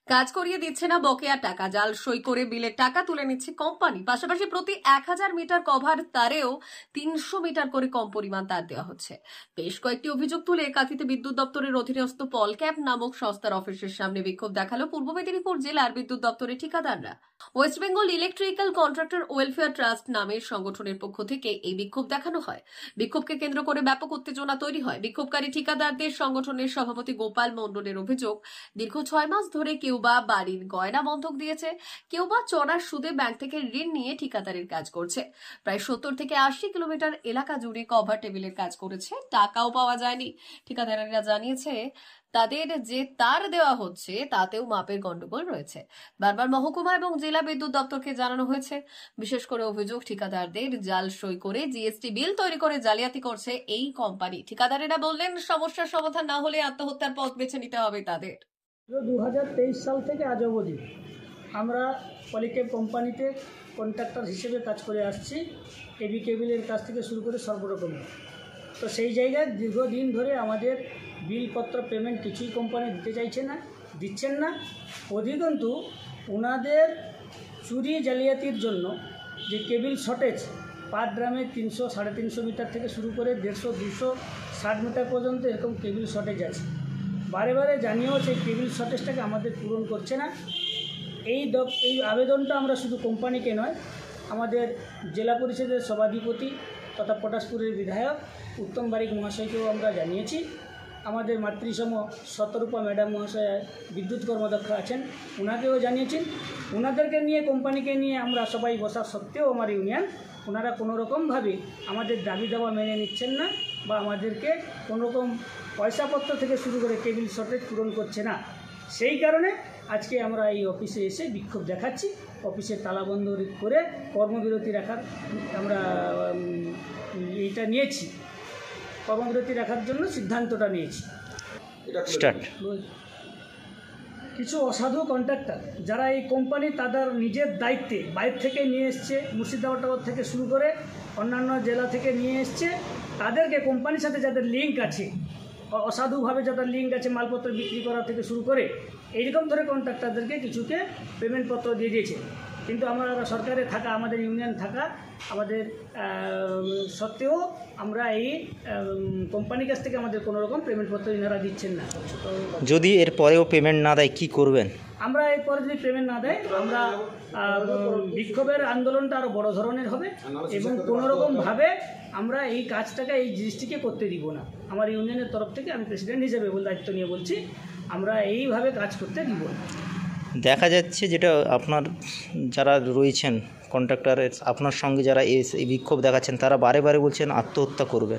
কাজ করিয়ে দিচ্ছে না বকেয়া টাকা, জাল সই করে বিলের টাকা তুলে নিচ্ছে কোম্পানি। পাশাপাশি প্রতি 1000 মিটার কভার তারেও 300 মিটার করে কম পরিমাণ তার দেওয়া হচ্ছে। বেশ কয়েকটি অভিযোগ তুলে কাঁথিতে বিদ্যুৎ দপ্তরের অধীনস্থ পল ক্যাম্প নামক সংস্থার অফিসের সামনে বিক্ষোভ দেখালো পূর্ব মেদিনীপুর জেলার বিদ্যুৎ দপ্তরের ঠিকাদাররা। West Bengal electrical contractor welfare trust নামের সংগঠনের পক্ষ থেকে এই বিক্ষোভ দেখানো হয়। বিক্ষোভকে কেন্দ্র করে ব্যাপক উত্তেজনা তৈরি হয়। বিক্ষোভকারী ঠিকাদারদের সংগঠনের সভাপতি গোপাল মণ্ডলের অভিযোগ, দীর্ঘ 6 মাস ধরে কেউ বা বাড়ির গয়না বন্ধক দিয়েছে, কেউ বা চড়ার সুদে ব্যাংক থেকে ঋণ নিয়ে ঠিকাদারের কাজ করছে। প্রায় 70 থেকে 80 কিলোমিটার এলাকা জুড়ে কভার টেবিলের কাজ করেছে, টাকাও পাওয়া যায়নি। ঠিকাদারেরা জানিয়েছে তাদের যে তার দেওয়া হচ্ছে তাতেও মাপের গন্ডগোল রয়েছে। বারবার মহকুমা এবং জেলা বিদ্যুৎ দপ্তরকে জানানো হয়েছে। বিশেষ করে অভিযোগ, ঠিকাদারদের জাল সই করে জিএসটি বিল তৈরি করে জালিয়াতি করছে এই কোম্পানি। ঠিকাদারেরা বললেন, সমস্যার সমাধান না হলে আত্মহত্যার পথ বেছে নিতে হবে তাদের। 2023 সাল থেকে আজ অবধি আমরা পলিক্যাব কোম্পানিতে কন্ট্রাক্টর হিসেবে কাজ করে আসছি, এবি কেবিলের কাছ থেকে শুরু করে সর্বরকম। তো সেই জায়গায় দীর্ঘদিন ধরে আমাদের বিলপত্র পেমেন্ট কিছুই কোম্পানি দিচ্ছেন না। অধিকন্তু ওনাদের চুরি জালিয়াতির জন্য যে কেবিল শর্টেজ, পার ড্রামে 300-350 মিটার থেকে শুরু করে 150-260 মিটার পর্যন্ত এরকম কেবিল শর্টেজ আছে। বারে বারে জানিয়েও সেই কেবিল শর্টেজটাকে আমাদের পূরণ করছে না। এই আবেদনটা আমরা শুধু কোম্পানিকে নয়, আমাদের জেলা পরিষদের সভাধিপতি তথা পটাশপুরের বিধায়ক উত্তম বারিক মহাশয়কেও আমরা জানিয়েছি। আমাদের মাতৃসম শতরূপা ম্যাডাম মহাশয় বিদ্যুৎ কর্মদক্ষ আছেন, ওনাকেও জানিয়েছেন। ওনাদেরকে নিয়ে, কোম্পানিকে নিয়ে আমরা সবাই বসা সত্ত্বেও আমার ইউনিয়ন ওনারা কোনোরকমভাবে আমাদের দাবি দাওয়া মেনে নিচ্ছেন না বা আমাদেরকে কোনোরকম পয়সাপত্র থেকে শুরু করে কেবিল শর্টেজ পূরণ করছে না। সেই কারণে আজকে আমরা এই অফিসে এসে বিক্ষোভ দেখাচ্ছি। অফিসে তালাবন্ধ করে কর্মবিরতি রাখার আমরা এইটা নিয়েছি, কর্মবিরতি রাখার জন্য সিদ্ধান্তটা নিয়েছি। কিছু অসাধু কন্ট্রাক্টর যারা এই কোম্পানি তাদের নিজের দায়িত্বে বাইরে থেকে নিয়ে এসছে, মুর্শিদাবাদ থেকে শুরু করে অন্যান্য জেলা থেকে নিয়ে এসছে, তাদেরকে কোম্পানির সাথে যাদের লিঙ্ক আছে, অসাধুভাবে যাদের লিঙ্ক আছে মালপত্র বিক্রি করা থেকে শুরু করে এইরকম ধরে কন্ট্রাক্টরদেরকে কিছুকে পেমেন্টপত্র দিয়ে দিয়েছে। কিন্তু আমরা সরকারে থাকা, আমাদের ইউনিয়ন থাকা আমাদের সত্ত্বেও আমরা এই কোম্পানির কাছ থেকে আমাদের কোনো রকম পেমেন্টপত্র ইনারা দিচ্ছেন না। যদি এর পরেও পেমেন্ট না দেয় কি করবেন? আমরা এরপরে যদি পেমেন্ট না দেয় আমরা বিক্ষোভের আন্দোলনটা আরও বড় ধরনের হবে এবং কোনোরকমভাবে আমরা এই কাজটাকে, এই জিনিসটিকে করতে দিব না। আমার ইউনিয়নের তরফ থেকে আমি প্রেসিডেন্ট হিসেবে দায়িত্ব নিয়ে বলছি, আমরা এইভাবে কাজ করতে দিব না। দেখা যাচ্ছে যেটা আপনার যারা রয়েছেন কন্ট্রাক্টরের, আপনার সঙ্গে যারা এই বিক্ষোভ দেখাচ্ছেন তারা বারে বারে বলছেন আত্মহত্যা করবে।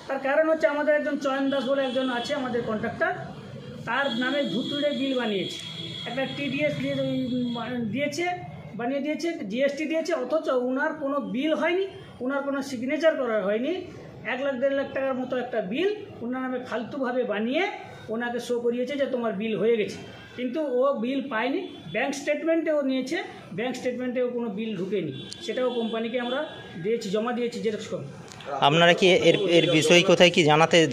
তার কারণ হচ্ছে আমাদের একজন চয়ন দাস বলে একজন আছে আমাদের কন্ট্রাক্টর, তার নামে ভুতুড়ে বিল বানিয়েছে, একটা টিডিএস বানিয়ে দিয়েছে, জিএসটি দিয়েছে, অথচ ওনার কোনো বিল হয়নি, ওনার কোনো সিগনেচার করা হয়নি। 1-1.5 লাখ টাকার মতো একটা বিল ওনার নামে ফালতুভাবে বানিয়ে ওনাকে শো করিয়েছে যে তোমার বিল হয়ে গেছে, কিন্তু ও বিল পায়নি। ব্যাংক স্টেটমেন্টেও নিয়েছে, ব্যাংক স্টেটমেন্টেও কোনো বিল ঢুকেনি, সেটাও কোম্পানিকে আমরা দিয়েছি, জমা দিয়েছি জেরক্স করে। আপনারা কি এর বিষয়ে কোথায় কি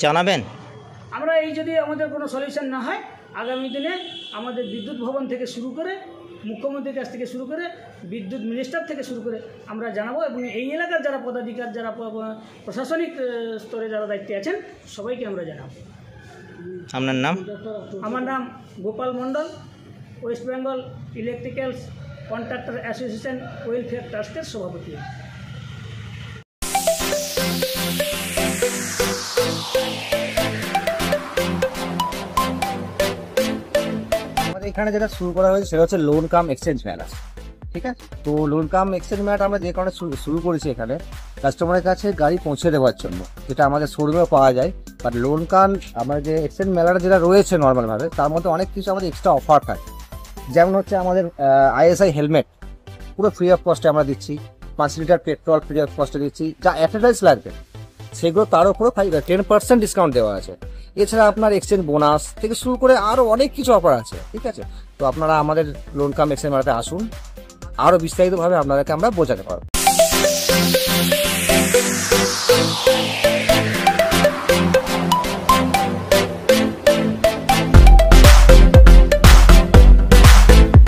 জানাবেন? আমরা এই যদি আমাদের কোনো সলিউশন না হয়, আগামী দিনে আমাদের বিদ্যুৎ ভবন থেকে শুরু করে, মুখ্যমন্ত্রীর কাছ থেকে শুরু করে, বিদ্যুৎ মিনিস্টার থেকে শুরু করে আমরা জানাবো এবং এই এলাকার যারা পদাধিকার, যারা প্রশাসনিক স্তরে যারা দায়িত্বে আছেন সবাইকে আমরা জানাবো। আপনার নাম? আমার নাম Gopal Mondal, West Bengal electrical contractor association welfare ট্রাস্টের সভাপতি। আমাদের এখানে যেটা শুরু করা হয়েছে সেটা হচ্ছে লোন কাম এক্সচেঞ্জ মেলা, ঠিক আছে? তো লোন কাম এক্সচেঞ্জ মেলাটা আমরা যে কারণে শুরু করেছি, এখানে কাস্টমারের কাছে গাড়ি পৌঁছে দেওয়ার জন্য, যেটা আমাদের শোরুমেও পাওয়া যায়। বাট লোন কাম আমার যে এক্সচেঞ্জ মেলাটা যেটা রয়েছে নর্মালভাবে, তার মধ্যে অনেক কিছু আমাদের এক্সট্রা অফার থাকে। যেমন হচ্ছে আমাদের ISI হেলমেট পুরো ফ্রি অফ কস্টে আমরা দিচ্ছি, 5 লিটার পেট্রোল ফ্রি অফ কস্টে দিচ্ছি, যা অ্যাডভার্টাইজ লাগবে সেগুলো তার উপরেও 10% ডিসকাউন্ট দেওয়া আছে। এছাড়া আপনার এক্সচেঞ্জ বোনাস থেকে শুরু করে আরও অনেক কিছু অফার আছে, ঠিক আছে? তো আপনারা আমাদের লোন কাম এক্সচেঞ্জ মেলাতে আসুন, আরও বিস্তারিতভাবে আপনাদেরকে আমরা বোঝাতে পারবো।